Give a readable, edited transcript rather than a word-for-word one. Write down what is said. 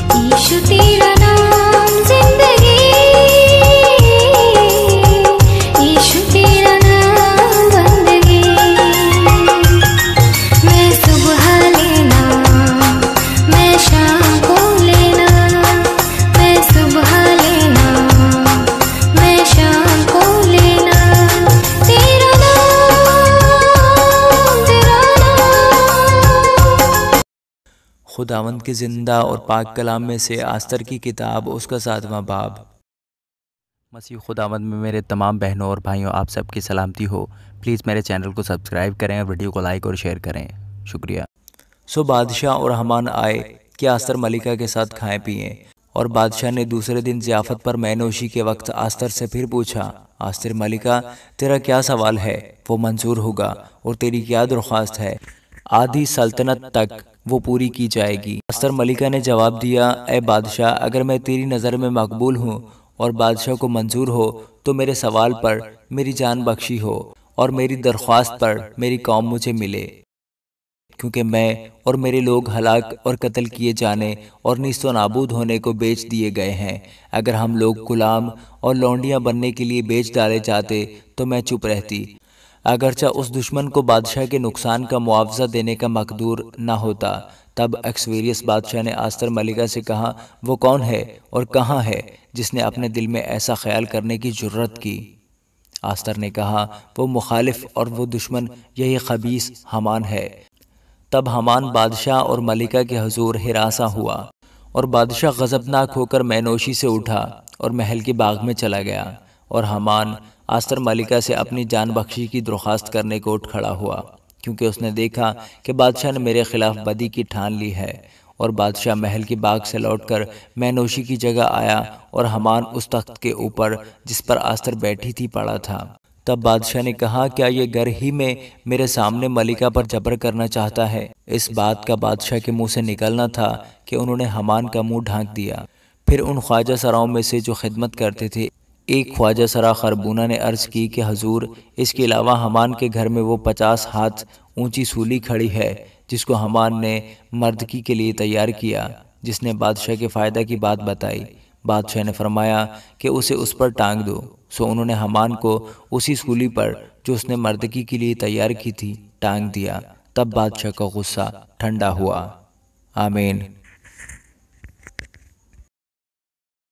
Issue तेरा नाम जिंदगी, ईशु तेरा नाम बंदगी। मैं सुबह लेना, मैं शाम को लेना, मैं सुबह लेना, मैं शाम को लेना। तेरा नाम, तेरा नाम। खुदावंद के ज़िंदा और पाक कलाम में से आस्तर की किताब, उसका 7वां बाब। मसीह खुदावंद में मेरे तमाम बहनों और भाइयों, आप सबकी सलामती हो। प्लीज़ मेरे चैनल को सब्सक्राइब करें और वीडियो को लाइक और शेयर करें, शुक्रिया। सो बादशाह और हमान आए कि आस्तर मलिका के साथ खाएं पिएं, और बादशाह ने दूसरे दिन ज़ियाफ़त पर मैनोशी के वक्त आस्तर से फिर पूछा, आस्तर मलिका, तेरा क्या सवाल है, वो मंजूर होगा, और तेरी क्या दरख्वास्त है, आधी सल्तनत तक वो पूरी की जाएगी। आस्तर मलिका ने जवाब दिया, ए बादशाह, अगर मैं तेरी नज़र में मकबूल हूँ और बादशाह को मंजूर हो तो मेरे सवाल पर मेरी जान बख्शी हो, और मेरी दरख्वास्त पर मेरी कौम मुझे मिले, क्योंकि मैं और मेरे लोग हलाक और कत्ल किए जाने और नीस्तो नाबूद होने को बेच दिए गए हैं। अगर हम लोग गुलाम और लौंडियाँ बनने के लिए बेच डाले जाते तो मैं चुप रहती, अगरचा उस दुश्मन को बादशाह के नुकसान का मुआवजा देने का मकदूर न होता। तब अक्सवेरियस बादशाह ने आस्तर मलिका से कहा, वो कौन है और कहाँ है जिसने अपने दिल में ऐसा ख्याल करने की जुर्रत की? आस्तर ने कहा, वो मुखालिफ और वो दुश्मन, यही खबीस हमान है। तब हमान बादशाह और मलिका के हुजूर हिरासा हुआ, और बादशाह गज़बनाक होकर मैनोशी से उठा और महल के बाग में चला गया, और हमान आस्तर मलिका से अपनी जान बख्शी की दरख्वास्त करने को उठ खड़ा हुआ, क्योंकि उसने देखा कि बादशाह ने मेरे खिलाफ बदी की ठान ली है। और बादशाह महल की बाग से लौटकर मैनोशी की जगह आया, और हमान उस तख्त के ऊपर जिस पर आस्तर बैठी थी पड़ा था। तब बादशाह ने कहा, क्या ये घर ही में मेरे सामने मलिका पर जबर करना चाहता है? इस बात का बादशाह के मुंह से निकलना था कि उन्होंने हमान का मुंह ढांक दिया। फिर उन ख्वाजा सराओं में से जो खिदमत करते थे, एक ख्वाजा सरा खरबूना ने अर्ज़ की कि हजूर, इसके अलावा हमान के घर में वो 50 हाथ ऊंची सूली खड़ी है जिसको हमान ने मर्दकी के लिए तैयार किया, जिसने बादशाह के फ़ायदा की बात बताई। बादशाह ने फरमाया कि उसे उस पर टांग दो। सो उन्होंने हमान को उसी सूली पर जो उसने मर्दकी के लिए तैयार की थी टांग दिया। तब बादशाह का गुस्सा ठंडा हुआ। आमीन।